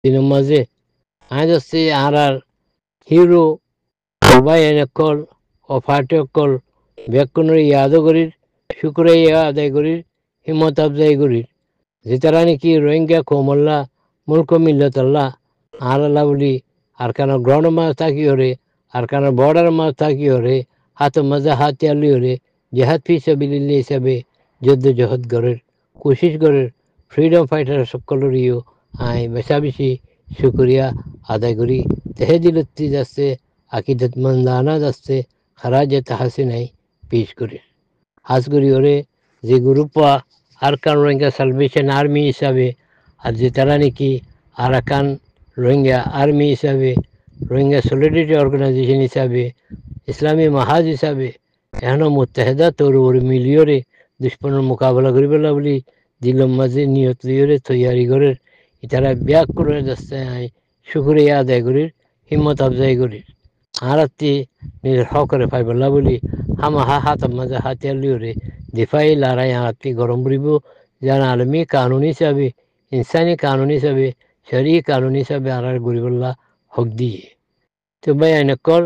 দিনের মাঝে আজ হচ্ছে আর হিরো সবাই এনেকল অফাটকল ব্যাকুণের ইয়াদগরীর শুক্রাইয়া আদায় করির হিম্মত আফজাই করির যেতারা নাকি রোহিঙ্গা কোমল্লা মুলক মিল্লতল্লাহ আর আল্লাহ বলি আর কেন গ্রহণ মাছ থাকি হরে আর কেন বর্ডার মাছ থাকি হরে হাত মাজা হাতিয়ালি হরে জেহাদ ফি সাবিলিল্লাহ হিসাবে যুদ্ধ জহদ গড়ের কোশিশ গড়ের ফ্রিডম ফাইটার সকলের ইও আই বেশা বেশি শুক্রিয়া আদায় করি তেহে দিলত্তি যাচ্ছে আকিদতমন্দানা যাচ্ছে খারাজে তাহাসিনাই পেশ করে হাজ করি ওরে যে গ্রুপা আরকান রোহিঙ্গা সালভেশন আর্মি হিসাবে আর যে তারা নাকি আরাকান রোহিঙ্গা আর্মি হিসাবে রোহিঙ্গা সলিডারিটি অর্গানাইজেশন হিসাবে ইসলামী মাহাজ হিসাবে এখনও মুত্তাহেদা তোর ওর মিলিয়রে দুশ্মনের মোকাবেলা করি পেলা বলি দিলম মাঝে নিয়ত লিয়রে তৈয়ারি করে তারা ব্যাগ করে যাচ্ছে শুকুরিয়া আদায় করির হিম্মত আফজাই করির আর নিজের হকরে পাইবলা বলি হামাহা হাত মাঝে হাতিয়ার লিওরে দিফাই লড়াই আত্মি গরম বুড়িব যার আলমী কানুন হিসাবে ইনসানি কানুন হিসাবে শরী কানুন হিসাবে আর গরিবল্লা হক দিয়ে তো ভাই আইনকল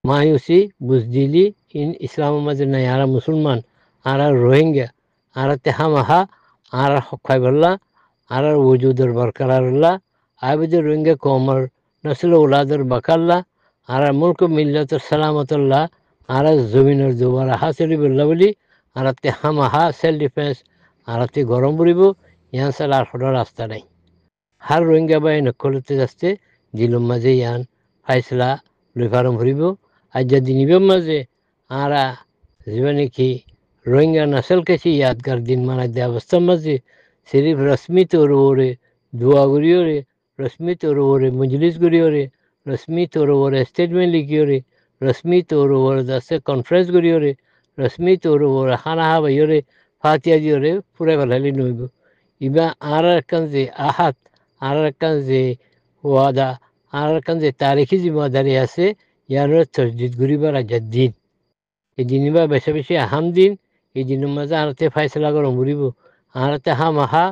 মায়ুসি বুজদিলি ইন ইসলাম মাঝে নাই আর মুসলমান আর রোহিঙ্গা আর হামাহা আর হক পাইবল্লা আর ওজুদের বরকরারল্লা আবিদের রোহিঙ্গা কমর নসল উলাদের বাকাল্লা আর মুলক মিল্লাতের সালামতুল্লাহ আর জমিনের দুবার হাসিলি বললা বলি আর হামাহা সেলফ ডিফেন্স আর গরম পড়ব ইয়ান সাল আর হঠাৎ রাস্তা নাই হার রোহিঙ্গা বাই নকলতে যাচ্ছে জিলুম মাঝে ইয়ান ফাইসলা লই ফারম ভরিব আর যদি নিবেম মাঝে আরা যে নাকি রোহিঙ্গা নসল কেছি ইয়াদগার দিন মানায় দেয় অবস্থার মাঝে সিরিফ রশ্মি তোর ওরে দোয়া করিওরে রশ্মি তোর ওরে মজলিস করিওরে রশ্মি তোর ওরে স্টেটমেন্ট লিখিওরে রশ্মি তোর ওরে যাচ্ছে কনফারেন্স করিওরে রশ্মি তোর ওরে হানাহা বাইরে ফাতিয়া দিওরে পুরে ফেলালি নইব ইবা আর একখান যে আহাত আর একখান যে ওয়াদা আর একখান যে তারিখি জিম্মাদারি আছে ইয়ার তসজিদ করিবার আজার দিন এই দিন বা বেশি বেশি আহাম দিন এই দিনের মাঝে আরতে ফাইসলা গরম ঘুরিব আরতে হামাহা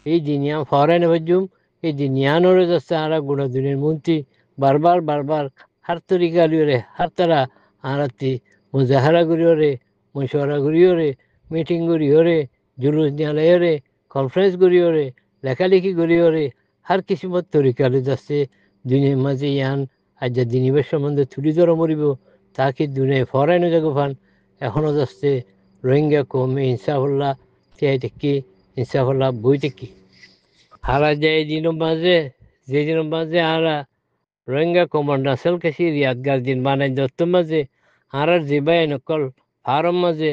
এই দিনিয়া ফরেন হজুম এই দিনিয়ানোরে যাচ্ছে আর গোড়া দিনের মন্ত্রী বারবার বারবার হার তরিকা লিওরে হার তারা আরতি মুজাহারা করিওরে মশওয়ারা করিওরে মিটিং করিওরে জুলুস নিয়ালয়রে কনফারেন্স করিওরে লেখালেখি করিওরে হার কিসমত তরিকা লি যাচ্ছে দুনিয়ার মাঝে ইয়ান আজ দিনিবের সম্বন্ধে তুলি ধরা মরিব তাকে দুনিয়ায় ফরাইনো যাগো ফান এখনও যাচ্ছে রোহিঙ্গা কমে ইনসাফুল্লাহ তিয়াই টেকি ইনসাফুল্লাহ বই টেকি হারা যায় দিনের মাঝে যে দিনের মাঝে হারা রোহিঙ্গা কমার নাসেল কেসি ইয়াদগার দিন বানাই দত্ত মাঝে হারার জিবাই নকল ফারম মাঝে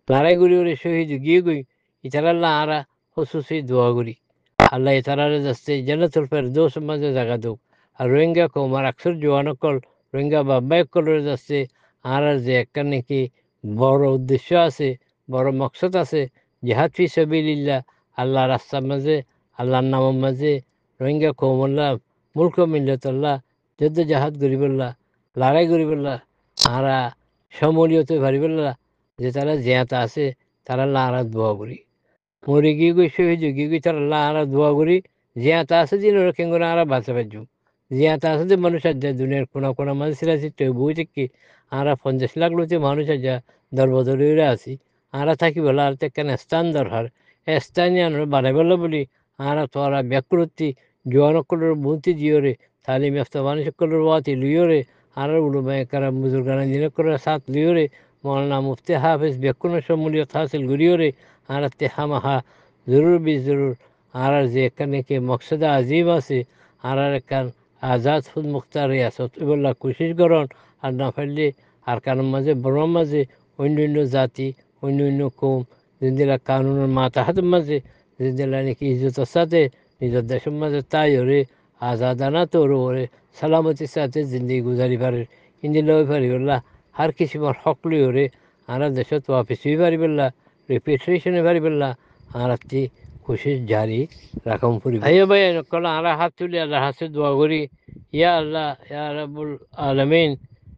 লড়াই করি ওরে শহীদ গিয়ে গই ইতারাল্লাহ হারা হসুসি দোয়া করি আল্লাহ ইতারারে যাচ্ছে জান্নাতুল ফেরদৌস মাঝে জায়গা দোক আর রোহিঙ্গা কমার আকসর জোয়ানকল রোহিঙ্গা বাব্বাইকলের যাচ্ছে আর যে একটা নাকি বড় উদ্দেশ্য আছে বড় মকসদ আছে জিহাদ ফি সাবিলিল্লাহ আল্লাহ রাস্তার মাঝে আল্লাহর নামের মাঝে রোহিঙ্গা কৌমল্লাহ মুলক মিল্লাতুল্লাহ যুদ্ধ জাহাদ গরিবল্লাহ লড়াই গরিবল্লাহ আরা সমলিয়তে ভারিবল্লাহ যে তারা জিয়াতা আছে তারা আল্লাহ আরা দোয়া করি মরে গিয়ে গই শহীদ গিয়ে গই তারা আল্লাহ আরা দোয়া করি জিয়াতা আছে দিন কেঙ্গনা আরা বাঁচা পাইজু জিয়াতা আছে যে মানুষ আর যায় দুনিয়ার কোনা মানুষ আছে তো বই থেকে আরা 50 লাখ লোকে মানুষ আর যা দরবদরে আছি আরা থাকি বলা আর কেন স্থান দরকার স্থানীয় বানাই বললো বলি আরা তো আরা ব্যাকুরতি জোয়ানকলের মন্ত্রী দিওরে তালিম ইয়াফতা মানুষকলের ওয়াতি লিওরে আর উলুমায়ে কারাম বুজুর্গানা দিনকলের সাথ লিওরে মৌলানা মুফতি হাফিজ ব্যাকুনের সম্মূলিয়ত হাসিল গরিওরে আর হামাহা জরুর বি জরুর আর যে এখানে কে মকসদা আজিম আছে আর এখান আজাদ ফুদ মুখতার রিয়াসত এগুলা কোশিশ করন আর না পারলে আর কারোর মাঝে বড় মাঝে অন্য অন্য জাতি অন্য অন্য কম যেদিলা কানুনের মাতাহাতের মাঝে যেদিলা নাকি ইজ্জতের সাথে নিজের দেশের মাঝে তাই ওরে আজাদানা তোর ওরে সালামতির সাথে জিন্দগি গুজারি পারে কিন্তু লই পারি বললা হার কিসিমর হক লই ওরে আর দেশত ওয়াপিস হই পারি বললা রিপেট্রেশনে পারি বললা আর একটি কোশিশ জারি রাখম ফুরি ভাইয়া ভাই কলা আর হাত তুলি আল্লাহ হাসে দোয়া করি ইয়া আল্লাহ ইয়া রাব্বুল আলামিন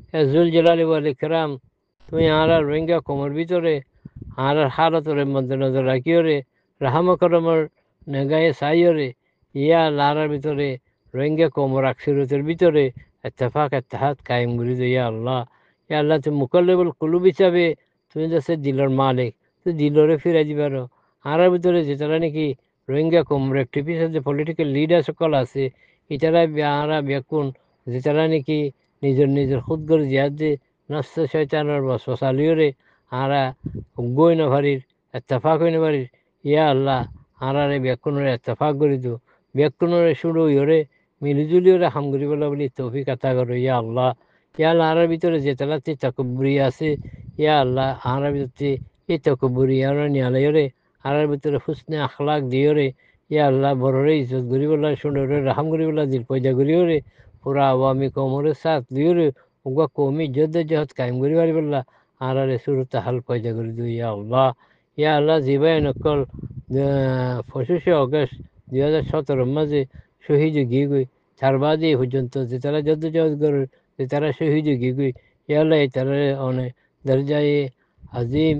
ইয়া জুল জালালি ওয়াল ইকরাম তুমি আর রোহিঙ্গা কোমর ভিতরে আর হালতরে মধ্যে নজর রাখিও রে রাহাম করমর নেগায়ে সাইও রে ইয়া লারার ভিতরে রোহিঙ্গা কমর আকসিরতের ভিতরে এত্তেফাক এত্তেহাদ কায়েম করে দে আল্লাহ। ইয়া আল্লাহ তুমি মুকাল্লিবুল কুলুব হিসাবে তুমি যাচ্ছে দিলর মালিক, তুই দিলরে ফিরাই দিবার। আর ভিতরে যেটারা নাকি রোহিঙ্গা কমর অ্যাক্টিভিস্ট যে পলিটিক্যাল লিডার সকল আছে, এটারা আরা বেকুন যেটারা নাকি নিজের খুদগর জিয়াদ যে নষ্ট শয়তানের বসালিওরে আরা গই না ভারির এত্তেফাক হইতে পারির। ইয়া আল্লাহ আরারে বেকুনরে এত্তেফাক করে দিও, বেকুনরে শুরু ইয়রে মিলিজুলিওরে হামগুরি বলা বলি তৌফিক আতা করো ইয়া আল্লাহ। ইয়া আল্লাহ আরার ভিতরে যেতালাতে তাকব্বুরি আছে, ইয়া আল্লাহ আরার ভিতরে এই তাকব্বুরি আর নিয়ালয়রে আরার ভিতরে হুসনে আখলাক দিওরে ইয়া আল্লাহ বড়রে ইজ্জত করি বলা শুনরে রাহাম করি বলা দিল পয়দা করিওরে পুরা আওয়ামী কমরে সাথ দিওরে উগা কৌমি ইজ্জত জহত কায়েম করি পারি বললা আরারে সুরতে হাল পয়দা করে দিও ইয়া আল্লাহ। ইয়া আল্লাহ জিবাই নকল 25শে অগস্ট 2017 মাঝে শহীদ গিয়ে গই তার বাদে পর্যন্ত যে তারা জদ্দোজহদ করে যে তারা শহীদ গিয়ে গই ইয়া আল্লাহ তারা অনেক দরজায় আজিম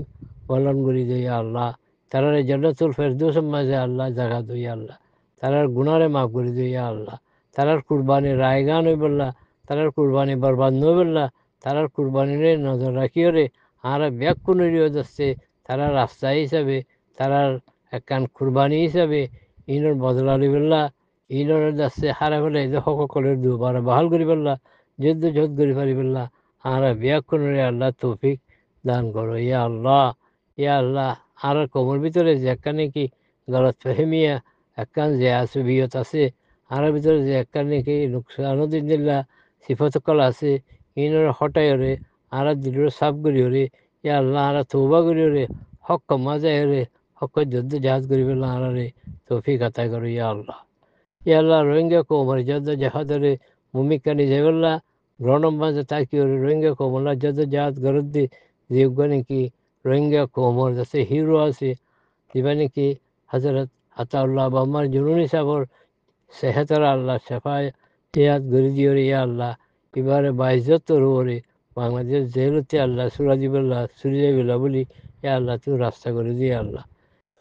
পালন করি দে ইয়া আল্লাহ। তারারে জান্নাতুল ফেরদৌস মাঝে আল্লাহ জাগা দো ইয়া আল্লাহ। তারার গুনারে মাফ করে দো ইয়া আল্লাহ। তারার কুরবানি রায়গান হই বললা, তারার কুরবানি বরবাদ নই বললা, তারার কুরবানিরে নজর রাখিও রে আর ব্যাক কোনরিও যাচ্ছে তারা রাস্তা হিসাবে তারার একখান কুরবানি হিসাবে ইনর বদলালি বললা ইনর যাচ্ছে হারা ফেলে যে সকলের দুবার বাহাল করি বললা যুদ্ধ যুদ্ধ করি পারি বললা আর ব্যাক কোনরে আল্লাহ তৌফিক দান করো ইয়া আল্লাহ। ইয়া আল্লাহ আর কবর ভিতরে যে একখানে কি গলত ফেহমিয়া একখান যে আছে বিয়ত আছে আর ভিতরে যে একখান কি নুকসানুদ্দিল্লা সিফতকল আছে ইনর হটাই রে আর দিলর সাফ করি রে ইয়া আল্লাহ আর তৌবা করি রে হক মাজায় রে হক যুদ্ধ জাহাজ করি বললা আর রে তৌফিক আতায় করো ইয়া আল্লাহ। ইয়া আল্লাহ রোহিঙ্গা কোমর যুদ্ধ জাহাজরে ভূমিকা নিজে বললা গ্রহণ মাঝে তাকি রোহিঙ্গা কোমলা যুদ্ধ জাহাজ গরদ দি যে নাকি রোহিঙ্গা কোমর যাতে হিরো আছে যেবা নাকি হজরত আতাউল্লাহ বাম্মার জুনুনি সাবর সেহেতর আল্লাহ সেফায় ইয়াদ গরি দিও রে ইয়া আল্লাহ। এবারে বাইজত রোরে বাংলাদেশ জেলতে আল্লাহ সুরাজিবুল্লাহ সুরিজাবিল্লাহ বলি ইয়া আল্লাহ তুই রাস্তা করে দিয়ে আল্লাহ।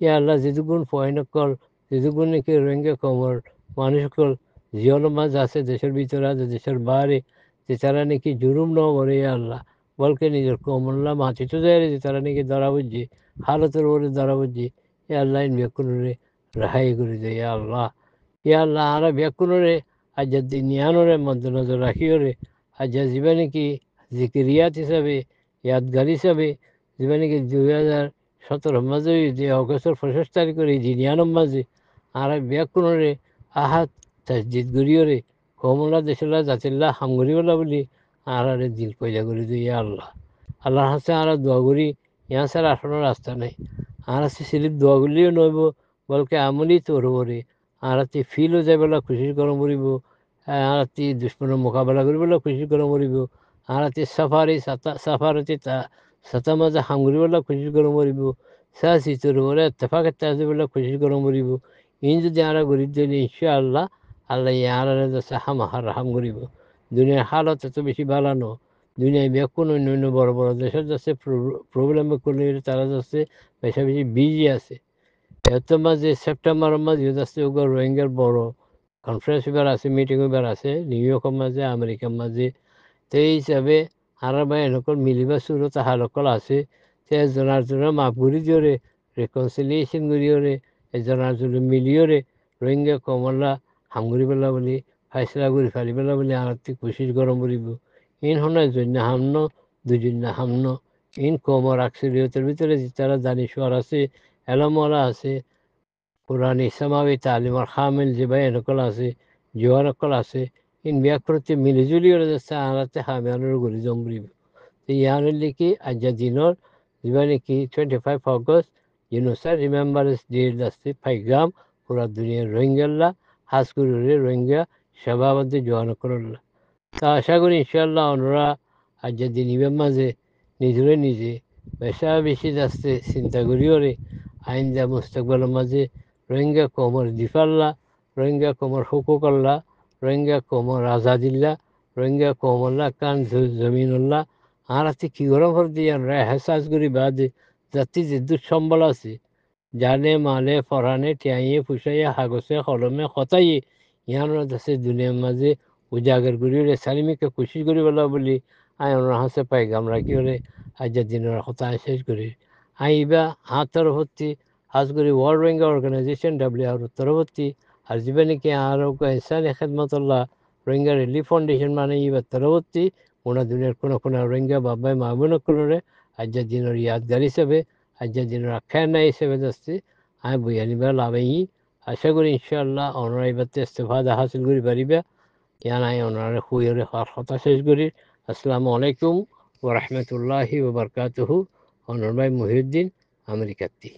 ইয়া আল্লাহ যেটুকুন পয়নকল যেটুকুন নাকি রোহিঙ্গা কমর মানুষকল জিয়ল মাঝ আছে দেশের ভিতরে আছে দেশের বাইরে যে তারা নাকি জুলুম ন করে ইয়া আল্লাহ বলকে নিজের কমল্লা মাটিতে যায় যে তারা নাকি ধরা বুঝছি হালতের ওরে ধরা বুঝছি ইয়া আল্লাহ বেকুনরে রেহাই করে দেয় ইয়া আল্লাহ। ইয়া আল্লাহ আর বেকুনরে আজ যদি নিয়ানরে মধ্যে নজর রাখিও রে আজ যাবে নাকি জিকিরিয়াত হিসাবে ইয়াদগার হিসাবে যাবে নাকি 2017 মাঝে যে অগস্টের 25 তারিখের এই জিনিয়ানম মাঝে আর বেকুনরে আহাত তাসজিদ গরিয়রে কমলা দেশলা জাতিল্লা হামগরিওলা বলি আর দিল পয়দা করে দিই ইয়া আল্লাহ। আল্লাহর হাতে আর দোয়া করি ইয়া ছাড়া আসলে রাস্তা নেই আর আছে সিলিপ দোয়া করলেও নইব বলকে আমলি তোর ওরে আর হাতে ফিলও যাই বলে খুশি গরম করিব আর হাতে দুশ্মনের মোকাবেলা কৰিবলৈ খুশি গরম করিব আর হাতে সাফারতে সাতা মাজে হামগরিওলা খুশি গরম করিব চা চিতর ওরে এত্তেফাক এত্তেহাজ বলে খুশি গরম করিব ইন যদি আর গরিব দিলে ইনশাআল্লাহ আল্লাহ ইয়ার যাচ্ছে হামাহার হাম করিব। দুনিয়ার হালত এত বেশি বালানো দুনিয়ায় বেকুন অন্য অন্য বড় বড় দেশের যাচ্ছে প্রবলেমে করলে তারা যাচ্ছে বেশি বেশি বিজি আছে। এত মাঝে সেপ্টেম্বরের মাঝে যাচ্ছে ওগুলো রোহিঙ্গার বড় কনফারেন্স এবার আছে মিটিং এবার আছে নিউ ইয়র্কের মাঝে আমেরিকার মাঝে তো এই হিসাবে আর ভাই এনেকল মিলিবা সুরত হালকল আছে সে জনার জন্য মাফ ঘুরি দিওরে রেকনসিলিয়েশন করিওরে জনার জন্য মিলিওরে রোহিঙ্গা কমলা হামগুৰি পেলা বুলি ফাইসলা কৰি ফালি পেলা বুলি আৰতি কোচিছ গৰম কৰিব ইন হনায় জন্য হামন দুজন্য হামন ইন কমর আকসিলিয়তের ভিতরে তারা দানিশওয়ার আছে এলামওয়ালা আছে কোরআন ইসলামাবি তালিমার খামিল যে ভাই এনেকল আছে জোয়ানকল আছে ইন ব্যাকরতে মিলিজুলি যাচ্ছে আনাতে হামিয়ানোর গরি জমরিব ইয়ানের লিখি আজ দিনের যেবা নাকি 25 অগস্ট ইউনুসার রিমেম্বারেন্স ডে যাচ্ছে ফাইগ্রাম পুরা দুনিয়ার রোহিঙ্গাল্লা হাজ করে রোহিঙ্গা সেবাবদ্ধে জোয়ান করল্লা তা আশা করি ইনশাল্লাহ ওনারা আজ দিন ইবের মাঝে নিজরে নিজে বেশা বেশি যাচ্ছে চিন্তা করিও রে আইন যা মুস্তাকবালের মাঝে রোহিঙ্গা কমর দিফাল্লা রোহিঙ্গা কমর হুকুকল্লা রোহিঙ্গা কমর আজাদিল্লা রোহিঙ্গা কমল্লা কান জমিনুল্লাহ আর আছে কি গরম করে দিয়ে আমরা হেসাজ করি বাদে যাতে যে দুঃসম্বল আছে জানে মালে ফরানে টিয়াইয়ে ফুসাইয়ে হাগসে কলমে খতাইয়ে ইয়ানোর আছে দুনিয়ার মাঝে উজাগর করি সালিমিকে খুশি করি বলা বলি আই ওনার হাসে পাইগাম রাখি ওরে আজের দিনের কথা শেষ করি আইবা হাত তরফতি হাজ করি ওয়ার্ল্ড রোহিঙ্গা অর্গানাইজেশন WR তরফতি আর যাবে নাকি আর ইনসানি খেদমতুল্লাহ রোহিঙ্গা রিলিফ ফাউন্ডেশন মানে ইবা তরফতি ওনা দুনিয়ার কোনো কোনো রোহিঙ্গা বাবাই মাহবুন করে আজের দিনের ইয়াদগার হিসেবে আজের দিনের আখ্যায়না হিসেবে যাচ্ছি আমি বইয়ানিবার লাভেই আশা করি ইনশাআল্লাহ ওনারা এবারতে ইস্তেফাদা হাসিল করি পারিবা ইয়ানাই ওনারা হুইয়ের কথা শেষ করি আসসালামু আলাইকুম ওরহমতুল্লাহি ওবরকাতুহু অনর ভাই মহিউদ্দিন আমেরিকাতি